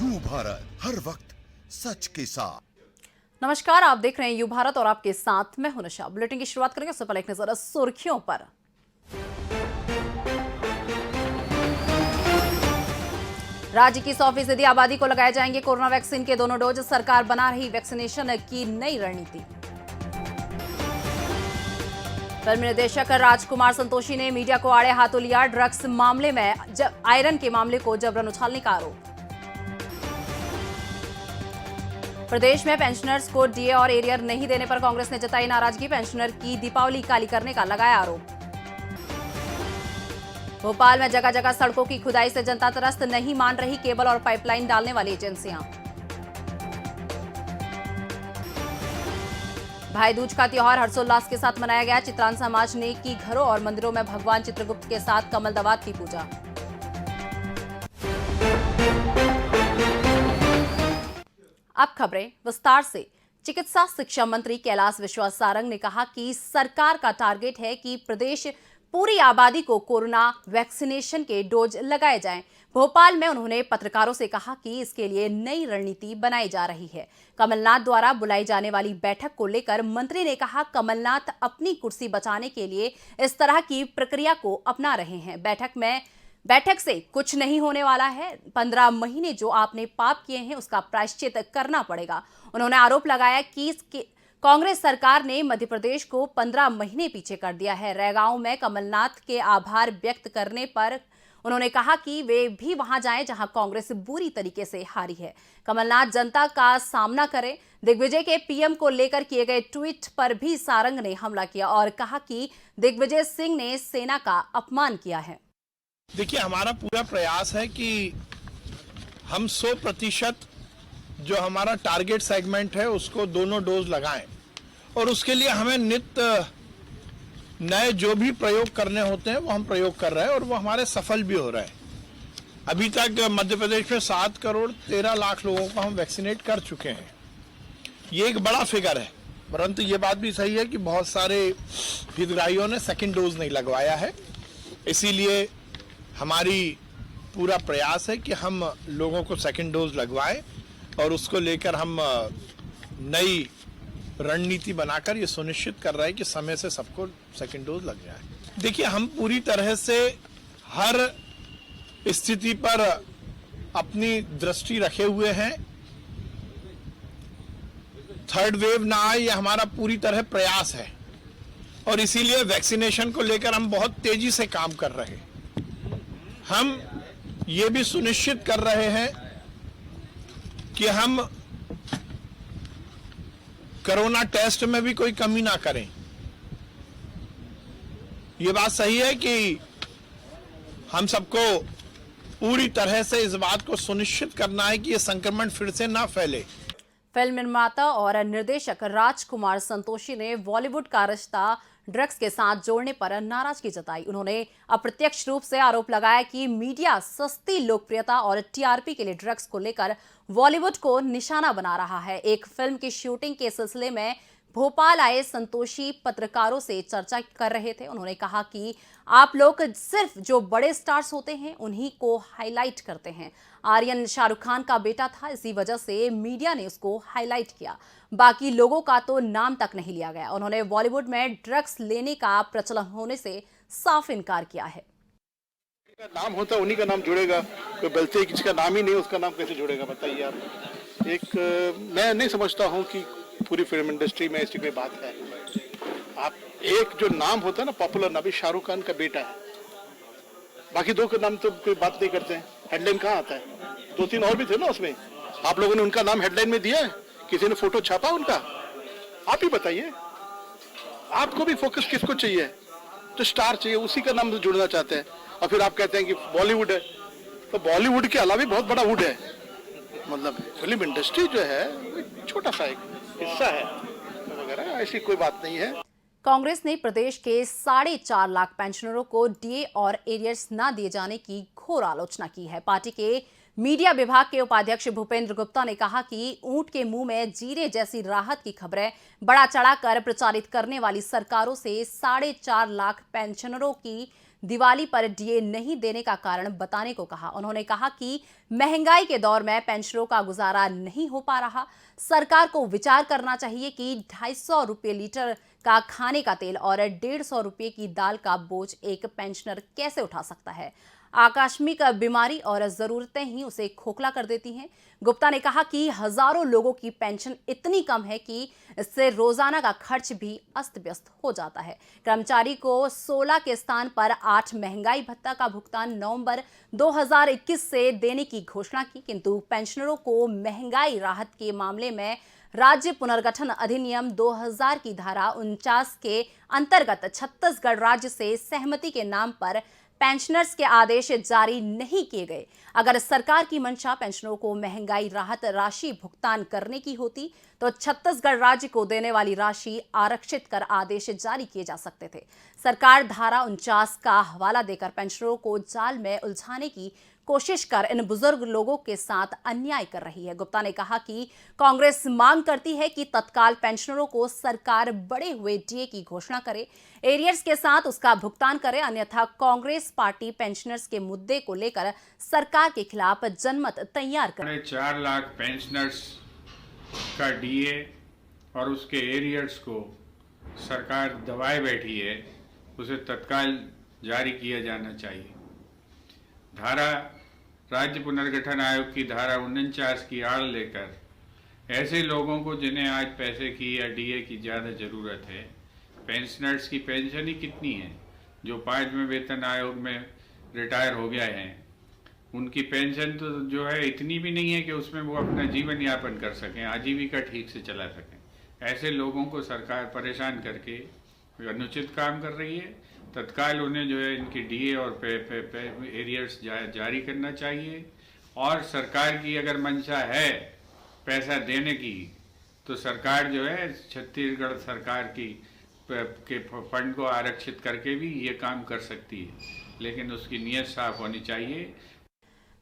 You Bharat, हर वक्त सच के साथ। नमस्कार, आप देख रहे हैं यू भारत और आपके साथ मैं हूं निशा। बुलेटिन की शुरुआत करेंगे, उससे पहले एक नजर सुर्खियों पर। राज्य की 100% आबादी को लगाए जाएंगे कोरोना वैक्सीन के दोनों डोज। सरकार बना रही वैक्सीनेशन की नई रणनीति। फिल्म निर्देशक राजकुमार संतोषी ने मीडिया को आड़े हाथों लिया। ड्रग्स मामले में आयरन के मामले को जबरन उछालने का आरोप। प्रदेश में पेंशनर्स को डीए और एरियर नहीं देने पर कांग्रेस ने जताई नाराजगी। पेंशनर की दीपावली काली करने का लगाया आरोप। भोपाल में जगह जगह सड़कों की खुदाई से जनता त्रस्त, नहीं मान रही केबल और पाइपलाइन डालने वाली एजेंसियां। भाई दूज का त्योहार हर्षोल्लास के साथ मनाया गया। चित्रान समाज ने की घरों और मंदिरों में भगवान चित्रगुप्त के साथ कमल दवात की पूजा। अब खबरें विस्तार से। चिकित्सा शिक्षा मंत्री कैलाश विश्वास सारंग ने कहा कि सरकार का टारगेट है कि प्रदेश पूरी आबादी को कोरोना वैक्सीनेशन के डोज लगाए जाएं। भोपाल में उन्होंने पत्रकारों से कहा कि इसके लिए नई रणनीति बनाई जा रही है। कमलनाथ द्वारा बुलाई जाने वाली बैठक को लेकर मंत्री ने कहा, कमलनाथ अपनी कुर्सी बचाने के लिए इस तरह की प्रक्रिया को अपना रहे हैं। बैठक से कुछ नहीं होने वाला है। 15 महीने जो आपने पाप किए हैं उसका प्रायश्चित करना पड़ेगा। उन्होंने आरोप लगाया कि कांग्रेस सरकार ने मध्य प्रदेश को 15 महीने पीछे कर दिया है। रैगांव में कमलनाथ के आभार व्यक्त करने पर उन्होंने कहा कि वे भी वहां जाएं जहां कांग्रेस बुरी तरीके से हारी है। कमलनाथ जनता का सामना करें। दिग्विजय के पीएम को लेकर किए गए ट्वीट पर भी सारंग ने हमला किया और कहा कि दिग्विजय सिंह ने सेना का अपमान किया है। देखिए, हमारा पूरा प्रयास है कि हम 100% जो हमारा टारगेट सेगमेंट है उसको दोनों डोज लगाएं और उसके लिए हमें नित्य नए जो भी प्रयोग करने होते हैं वो हम प्रयोग कर रहे हैं और वो हमारे सफल भी हो रहे हैं। अभी तक मध्य प्रदेश में 7 करोड़ 13 लाख लोगों को हम वैक्सीनेट कर चुके हैं। ये एक बड़ा फिगर है, परंतु ये बात भी सही है कि बहुत सारे हितग्राहियों ने सेकेंड डोज नहीं लगवाया है। इसीलिए हमारी पूरा प्रयास है कि हम लोगों को सेकेंड डोज लगवाएं और उसको लेकर हम नई रणनीति बनाकर ये सुनिश्चित कर रहे हैं कि समय से सबको सेकेंड डोज लग जाए। देखिए, हम पूरी तरह से हर स्थिति पर अपनी दृष्टि रखे हुए हैं। थर्ड वेव ना आए, ये हमारा पूरी तरह प्रयास है और इसीलिए वैक्सीनेशन को लेकर हम बहुत तेजी से काम कर रहे हैं। हम ये भी सुनिश्चित कर रहे हैं कि हम कोरोना टेस्ट में भी कोई कमी ना करें। ये बात सही है कि हम सबको पूरी तरह से इस बात को सुनिश्चित करना है कि ये संक्रमण फिर से ना फैले। फिल्म निर्माता और निर्देशक राजकुमार संतोषी ने बॉलीवुड का रिश्ता ड्रग्स के साथ जोड़ने पर नाराजगी जताई। उन्होंने अप्रत्यक्ष रूप से आरोप लगाया कि मीडिया सस्ती लोकप्रियता और टीआरपी के लिए ड्रग्स को लेकर बॉलीवुड को निशाना बना रहा है। एक फिल्म की शूटिंग के सिलसिले में भोपाल आए संतोषी पत्रकारों से चर्चा कर रहे थे। उन्होंने कहा कि आप लोग सिर्फ जो बड़े स्टार्स होते हैं उन्हीं को हाईलाइट करते हैं। आर्यन शाहरुख खान का बेटा था, इसी वजह से मीडिया ने उसको हाईलाइट किया। बाकी लोगों का तो नाम तक नहीं लिया गया। उन्होंने बॉलीवुड में ड्रग्स लेने का प्रचलन होने से साफ इनकार किया है। नाम होता है उन्हीं का नाम जुड़ेगा, कोई गलती किसी का नाम ही नहीं उसका नाम कैसे जुड़ेगा बताइए आप। मैं नहीं समझता हूँ कि पूरी फिल्म इंडस्ट्री में ऐसी कोई बात है। आप एक जो नाम होता है ना पॉपुलर नाम, अभी शाहरुख खान का बेटा है, बाकी 2 के नाम तो कोई बात नहीं करते हैं। हेडलाइन कहाँ आता है? 2-3 और भी थे ना उसमें, आप लोगों ने उनका नाम हेडलाइन में दिया है? किसी ने फोटो छापा उनका? आप ही बताइए, आपको भी फोकस किसको चाहिए? तो स्टार चाहिए, उसी का नाम जुड़ना चाहते हैं और फिर आप कहते हैं कि बॉलीवुड है। तो बॉलीवुड के अलावा भी बहुत बड़ा वुड है। मतलब फिल्म इंडस्ट्री जो है छोटा सा एक हिस्सा है वगैरह, ऐसी कोई बात नहीं है। कांग्रेस ने प्रदेश के 4.5 लाख पेंशनरों को डीए और एरियर्स न दिए जाने की घोर आलोचना की है। पार्टी के मीडिया विभाग के उपाध्यक्ष भूपेंद्र गुप्ता ने कहा कि ऊंट के मुंह में जीरे जैसी राहत की खबरें बड़ा चढ़ाकर प्रचारित करने वाली सरकारों से 4.5 लाख पेंशनरों की दिवाली पर डीए नहीं देने का कारण बताने को कहा। उन्होंने कहा कि महंगाई के दौर में पेंशनरों का गुजारा नहीं हो पा रहा। सरकार को विचार करना चाहिए कि 250 रुपये लीटर का खाने का तेल और 150 रुपये की दाल का बोझ एक पेंशनर कैसे उठा सकता है। आकस्मिक बीमारी और जरूरतें ही उसे खोखला कर देती हैं। गुप्ता ने कहा कि हजारों लोगों की पेंशन इतनी कम है कि इससे रोजाना का खर्च भी अस्त व्यस्त हो जाता है। कर्मचारी को 16 के स्थान पर 8 महंगाई भत्ता का भुगतान नवंबर 2021 से देने की घोषणा की, किंतु पेंशनरों को महंगाई राहत के मामले में राज्य पुनर्गठन अधिनियम 2000 की धारा 49 के अंतर्गत छत्तीसगढ़ राज्य से सहमति के नाम पर पेंशनर्स के आदेश जारी नहीं किए गए। अगर सरकार की मंशा पेंशनरों को महंगाई राहत राशि भुगतान करने की होती तो छत्तीसगढ़ राज्य को देने वाली राशि आरक्षित कर आदेश जारी किए जा सकते थे। सरकार धारा 49 का हवाला देकर पेंशनरों को जाल में उलझाने की कोशिश कर इन बुजुर्ग लोगों के साथ अन्याय कर रही है। गुप्ता ने कहा कि कांग्रेस मांग करती है कि तत्काल पेंशनरों को सरकार बढ़े हुए डीए की घोषणा करे, एरियर्स के साथ उसका भुगतान करे, अन्यथा कांग्रेस पार्टी पेंशनर्स के मुद्दे को लेकर सरकार के खिलाफ जनमत तैयार करे। 4 लाख पेंशनर्स का डीए और उसके एरियर्स को सरकार दबाए बैठी है, उसे तत्काल जारी किया जाना चाहिए। धारा राज्य पुनर्गठन आयोग की धारा 49 की आड़ लेकर ऐसे लोगों को जिन्हें आज पैसे की या डीए की ज़्यादा ज़रूरत है, पेंशनर्स की पेंशन ही कितनी है, जो 5वें वेतन आयोग में रिटायर हो गए हैं, उनकी पेंशन तो जो है इतनी भी नहीं है कि उसमें वो अपना जीवन यापन कर सकें, आजीविका ठीक से चला सकें। ऐसे लोगों को सरकार परेशान करके अनुचित काम कर रही है। तत्काल उन्हें जो है इनकी डीए और एरियर्स जारी करना चाहिए। और सरकार की अगर मंशा है पैसा देने की तो सरकार जो है छत्तीसगढ़ सरकार की के फंड को आरक्षित करके भी ये काम कर सकती है, लेकिन उसकी नीयत साफ होनी चाहिए।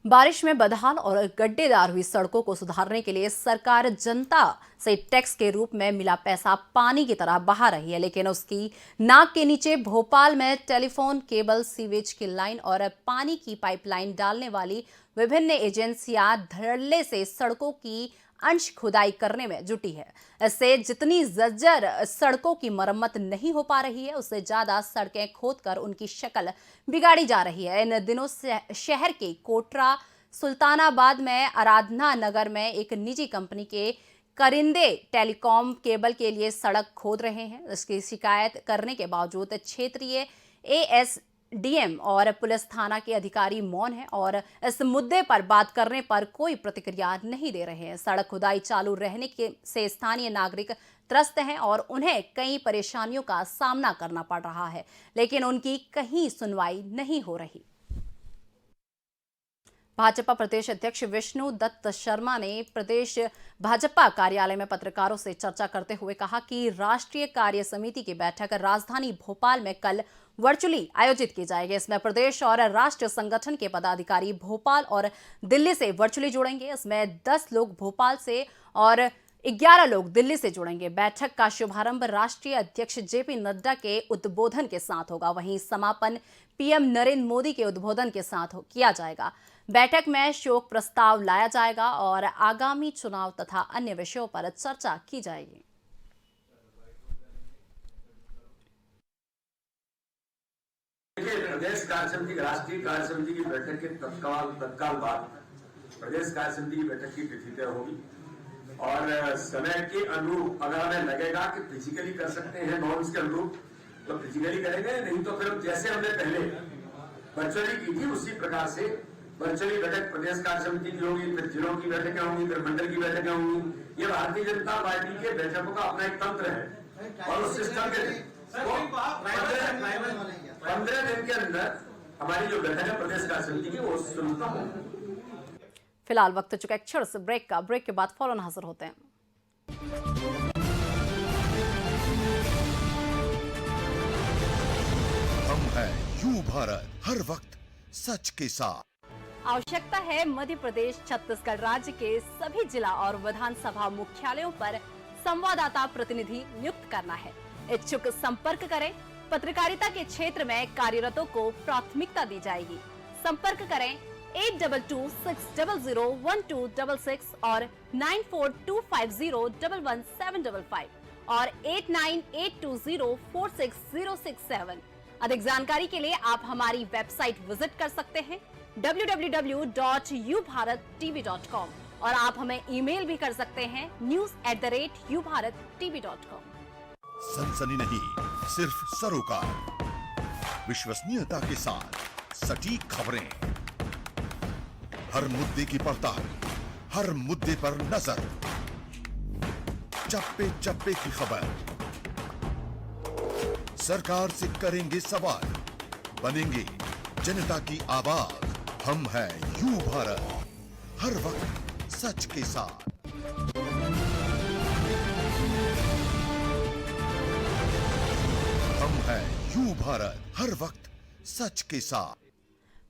बारिश में बदहाल और गड्ढेदार हुई सड़कों को सुधारने के लिए सरकार जनता से टैक्स के रूप में मिला पैसा पानी की तरह बहा रही है, लेकिन उसकी नाक के नीचे भोपाल में टेलीफोन, केबल, सीवेज की लाइन और पानी की पाइपलाइन डालने वाली विभिन्न एजेंसियां धड़ल्ले से सड़कों की अंश खुदाई करने में जुटी है। इससे जितनी जर्जर सड़कों की मरम्मत नहीं हो पा रही है, उससे ज्यादा सड़कें खोदकर उनकी शक्ल बिगाड़ी जा रही है। इन दिनों शहर के कोटरा, सुल्तानाबाद में आराधना नगर में एक निजी कंपनी के करिंदे टेलीकॉम केबल के लिए सड़क खोद रहे हैं। इसकी शिकायत करने के बावजूद क्षेत्रीय एएसडीएम और पुलिस थाना के अधिकारी मौन हैं और इस मुद्दे पर बात करने पर कोई प्रतिक्रिया नहीं दे रहे हैं। सड़क खुदाई चालू रहने से स्थानीय नागरिक त्रस्त हैं और उन्हें कई परेशानियों का सामना करना पड़ रहा है, लेकिन उनकी कहीं सुनवाई नहीं हो रही। भाजपा प्रदेश अध्यक्ष विष्णु दत्त शर्मा ने प्रदेश भाजपा कार्यालय में पत्रकारों से चर्चा करते हुए कहा कि राष्ट्रीय कार्य समिति की बैठक राजधानी भोपाल में कल वर्चुअली आयोजित की जाएगी। इसमें प्रदेश और राष्ट्रीय संगठन के पदाधिकारी भोपाल और दिल्ली से वर्चुअली जुड़ेंगे। इसमें 10 लोग भोपाल से और 11 लोग दिल्ली से जुड़ेंगे। बैठक का शुभारंभ राष्ट्रीय अध्यक्ष जेपी नड्डा के उद्बोधन के साथ होगा, वहीं समापन पीएम नरेंद्र मोदी के उद्बोधन के साथ किया जाएगा। बैठक में शोक प्रस्ताव लाया जाएगा और आगामी चुनाव तथा अन्य विषयों पर चर्चा की जाएगी। प्रदेश कार्य समिति, राष्ट्रीय कार्य समिति की बैठक के तत्काल बाद प्रदेश कार्य समिति की बैठक की तिथि तय होगी और समय के अनुरूप अगर हमें लगेगा कि फिजिकली कर सकते हैं नॉर्म्स के अनुरूप तो फिजिकली करेंगे, नहीं तो फिर जैसे हमने पहले वर्चुअली की थी उसी प्रकार से वर्चुअली बैठक प्रदेश कार्य समिति की होगी, फिर जिलों की बैठकें होंगी, फिर मंडल की बैठकें होंगी। ये भारतीय जनता पार्टी के बैठकों का अपना एक तंत्र है और उस सिस्टम के 15 दिन के अंदर हमारी जो बैठक है प्रदेश कार्य समिति की वो सुनता हूँ। फिलहाल वक्त चुका एक छोटे से ब्रेक का। ब्रेक के बाद फौरन हाजिर होते हैं। हम हैं यू भारत, हर वक्त सच के साथ। आवश्यकता है मध्य प्रदेश छत्तीसगढ़ राज्य के सभी जिला और विधानसभा मुख्यालयों पर संवाददाता प्रतिनिधि नियुक्त करना है। इच्छुक संपर्क करें। पत्रकारिता के क्षेत्र में कार्यरतों को प्राथमिकता दी जाएगी। संपर्क करें 8226001266 और 9425011755 और 8982046067। अधिक जानकारी के लिए आप हमारी वेबसाइट विजिट कर सकते हैं www.ubharattv.com और आप हमें ईमेल भी कर सकते हैं news@ubharattv.com। सनसनी नहीं, सिर्फ सरोकार, विश्वसनीयता के साथ सटीक खबरें, हर मुद्दे की पड़ताल, हर मुद्दे पर नजर, चप्पे चप्पे की खबर, सरकार से करेंगे सवाल, बनेंगे जनता की आवाज। हम हैं यू भारत, हर वक्त सच के साथ। हम हैं यू भारत, हर वक्त सच के साथ।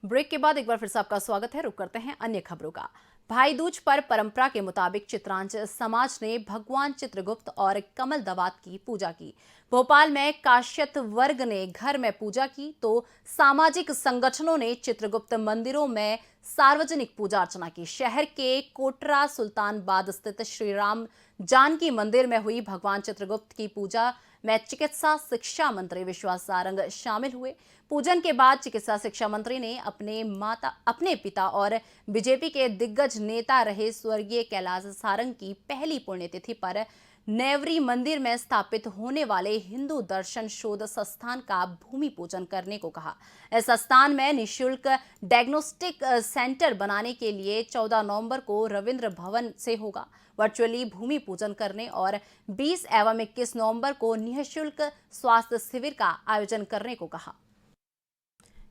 ब्रेक के बाद एक बार फिर से आपका स्वागत है। रुक करते हैं अन्य खबरों का। भाई दूज पर परंपरा के मुताबिक चित्रांचल समाज ने भगवान चित्रगुप्त और कमल दवात की पूजा की। भोपाल में काश्यप वर्ग ने घर में पूजा की तो सामाजिक संगठनों ने चित्रगुप्त मंदिरों में सार्वजनिक पूजा अर्चना की। शहर के कोटरा सुल्तानबाद स्थित श्री राम जानकी मंदिर में हुई भगवान चित्रगुप्त की पूजा में चिकित्सा शिक्षा मंत्री विश्वास सारंग शामिल हुए। पूजन के बाद चिकित्सा शिक्षा मंत्री ने अपने पिता और बीजेपी के दिग्गज नेता रहे स्वर्गीय कैलाश सारंग की पहली पुण्यतिथि पर नेवरी मंदिर में स्थापित होने वाले हिंदू दर्शन शोध संस्थान का भूमि पूजन करने को कहा। इस संस्थान में निःशुल्क डायग्नोस्टिक सेंटर बनाने के लिए 14 नवंबर को रविंद्र भवन से होगा वर्चुअली भूमि पूजन करने और 20 एवं 21 नवंबर को निःशुल्क स्वास्थ्य शिविर का आयोजन करने को कहा।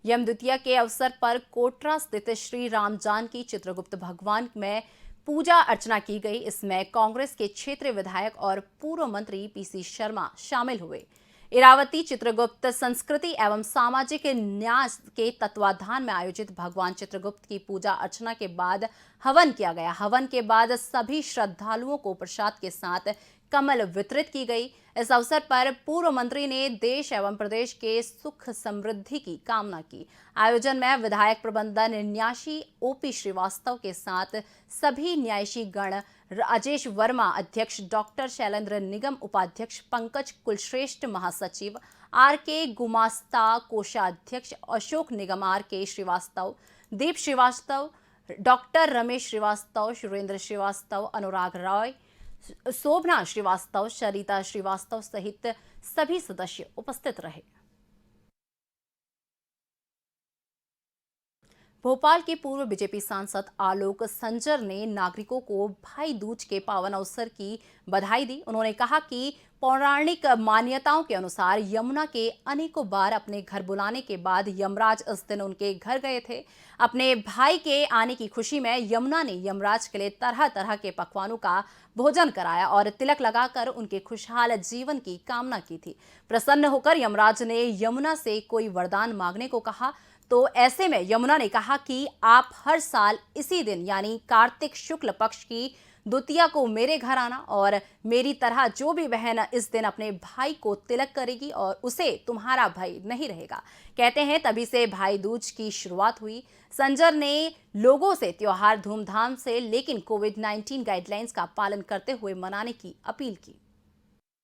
यम द्वितीया के अवसर पर कोटरा स्थित श्री राम जानकी चित्रगुप्त भगवान में पूजा अर्चना की गई। इसमें कांग्रेस के क्षेत्रीय विधायक और पूर्व मंत्री पीसी शर्मा शामिल हुए। इरावती चित्रगुप्त संस्कृति एवं सामाजिक न्याय के तत्वाधान में आयोजित भगवान चित्रगुप्त की पूजा अर्चना के बाद हवन किया गया। हवन के बाद सभी श्रद्धालुओं को प्रसाद के साथ कमल वितरित की गई। इस अवसर पर पूर्व मंत्री ने देश एवं प्रदेश के सुख समृद्धि की कामना की। आयोजन में विधायक प्रबंधन न्यासी ओपी श्रीवास्तव के साथ सभी न्यायशी गण, राजेश वर्मा अध्यक्ष, डॉक्टर शैलेंद्र निगम उपाध्यक्ष, पंकज कुलश्रेष्ठ महासचिव, आर.के. गुमास्ता कोषाध्यक्ष, अशोक निगम, आर.के. श्रीवास्तव, दीप श्रीवास्तव, डॉक्टर रमेश श्रीवास्तव, सुरेंद्र श्रीवास्तव, अनुराग रॉय, शोभना श्रीवास्तव, सरिता श्रीवास्तव सहित सभी सदस्य उपस्थित रहे। भोपाल के पूर्व बीजेपी सांसद आलोक संजर ने नागरिकों को भाई दूज के पावन अवसर की बधाई दी। उन्होंने कहा कि पौराणिक मान्यताओं के अनुसार यमुना के अनेकों बार अपने घर बुलाने के बाद यमराज इस दिन उनके घर गए थे। अपने भाई के आने की खुशी में यमुना ने यमराज के लिए तरह तरह के पकवानों का भोजन कराया और तिलक लगाकर उनके खुशहाल जीवन की कामना की थी। प्रसन्न होकर यमराज ने यमुना से कोई वरदान मांगने को कहा तो ऐसे में यमुना ने कहा कि आप हर साल इसी दिन यानी कार्तिक शुक्ल पक्ष की द्वितीया को मेरे घर आना और मेरी तरह जो भी बहन इस दिन अपने भाई को तिलक करेगी और उसे तुम्हारा भाई नहीं रहेगा। कहते हैं तभी से भाई दूज की शुरुआत हुई। संजर ने लोगों से त्योहार धूमधाम से लेकिन कोविड-19 गाइडलाइंस का पालन करते हुए मनाने की अपील की।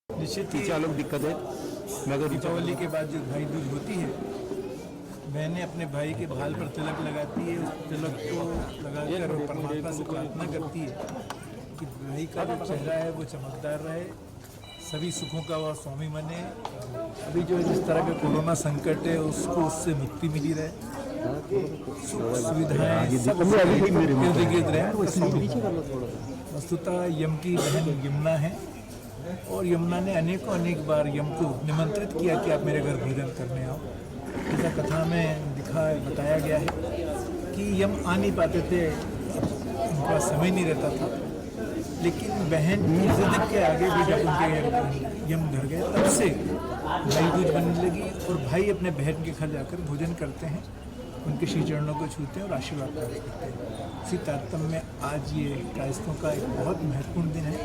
निश्चित ही अलग दिक्कत है, मगर दीपावली के बाद जो भाई दूज होती है, बहनें अपने भाई के भाल पर तिलक लगाती है। उस तिलक को लगाकर परमात्मा से प्रार्थना करती है कि भाई का जो चेहरा है वो चमकदार रहे, सभी सुखों का वह स्वामी बने। अभी जो जिस तरह का कोरोना संकट है उसको उससे मुक्ति मिली रहे, सुख सुविधाएं सब इर्द गिर्द रहे। वस्तुतः यम की बहन यमुना है और यमुना ने अनेक बार यम को निमंत्रित किया कि आप मेरे घर भोजन करने आओ। ऐसा कथा में बताया गया है कि यम आ नहीं पाते थे, उनका समय नहीं रहता था, लेकिन बहन की जिद के आगे भी जब उनके यम घर गए तब से भाई दूज बनने लगी और भाई अपने बहन के घर जाकर भोजन करते हैं। उनके श्री चरणों को छूते हैं और आशीर्वाद प्राप्त करते हैं। इसी तारतम्य में आज ये कायस्थों का एक बहुत महत्वपूर्ण दिन है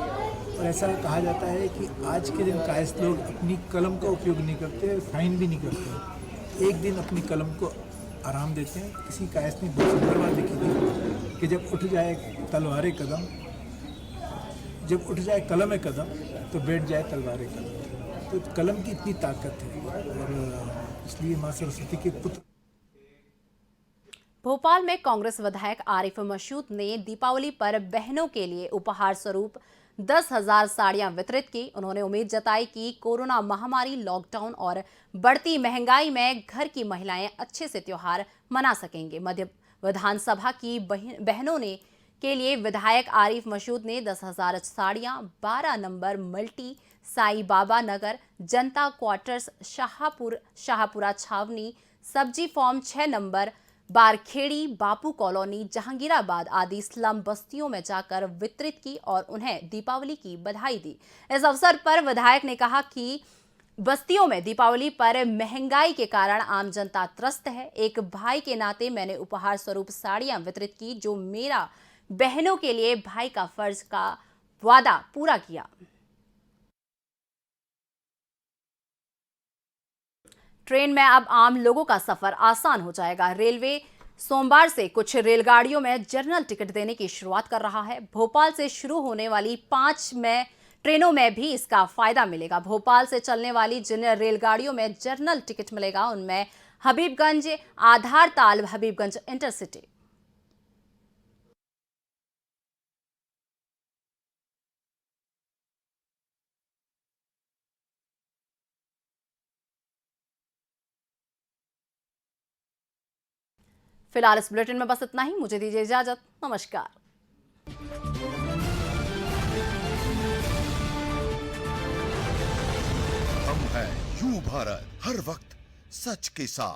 और ऐसा कहा जाता है कि आज के दिन कायस्थ लोग अपनी कलम का उपयोग नहीं करते, साइन भी नहीं करते, एक दिन अपनी कलम को आराम देते हैं। किसी कायस्थ ने बहुत सुंदर बात लिखी थी कि जब उठ जाए तलवार कदम, जब उठ जाए कलम कदम तो बैठ जाए तलवार कदम। तो कलम की इतनी ताकत है और इसलिए माँ सरस्वती के पुत्र। भोपाल में कांग्रेस विधायक आरिफ मसूद ने दीपावली पर बहनों के लिए उपहार स्वरूप 10,000 साड़ियां वितरित की। उन्होंने उम्मीद जताई कि कोरोना महामारी, लॉकडाउन और बढ़ती महंगाई में घर की महिलाएं अच्छे से त्योहार मना सकेंगे। मध्य विधानसभा की बहनों ने के लिए विधायक आरिफ मसूद ने 10,000 साड़ियां 12 नंबर मल्टी साई बाबा नगर, जनता क्वार्टर्स, शाहपुरा छावनी, सब्जी फार्म 6 नंबर, बारखेड़ी, बापू कॉलोनी, जहांगीराबाद आदि स्लम बस्तियों में जाकर वितरित की और उन्हें दीपावली की बधाई दी। इस अवसर पर विधायक ने कहा कि बस्तियों में दीपावली पर महंगाई के कारण आम जनता त्रस्त है। एक भाई के नाते मैंने उपहार स्वरूप साड़ियां वितरित की, जो मेरा बहनों के लिए भाई का फर्ज का वादा पूरा किया। ट्रेन में अब आम लोगों का सफर आसान हो जाएगा। रेलवे सोमवार से कुछ रेलगाड़ियों में जनरल टिकट देने की शुरुआत कर रहा है। भोपाल से शुरू होने वाली 5 ट्रेनों में भी इसका फायदा मिलेगा। भोपाल से चलने वाली जिन रेलगाड़ियों में जनरल टिकट मिलेगा उनमें हबीबगंज, आधारताल, हबीबगंज इंटरसिटी। फिलहाल इस बुलेटिन में बस इतना ही। मुझे दीजिए इजाजत। नमस्कार। हम हैं यू भारत, हर वक्त सच के साथ।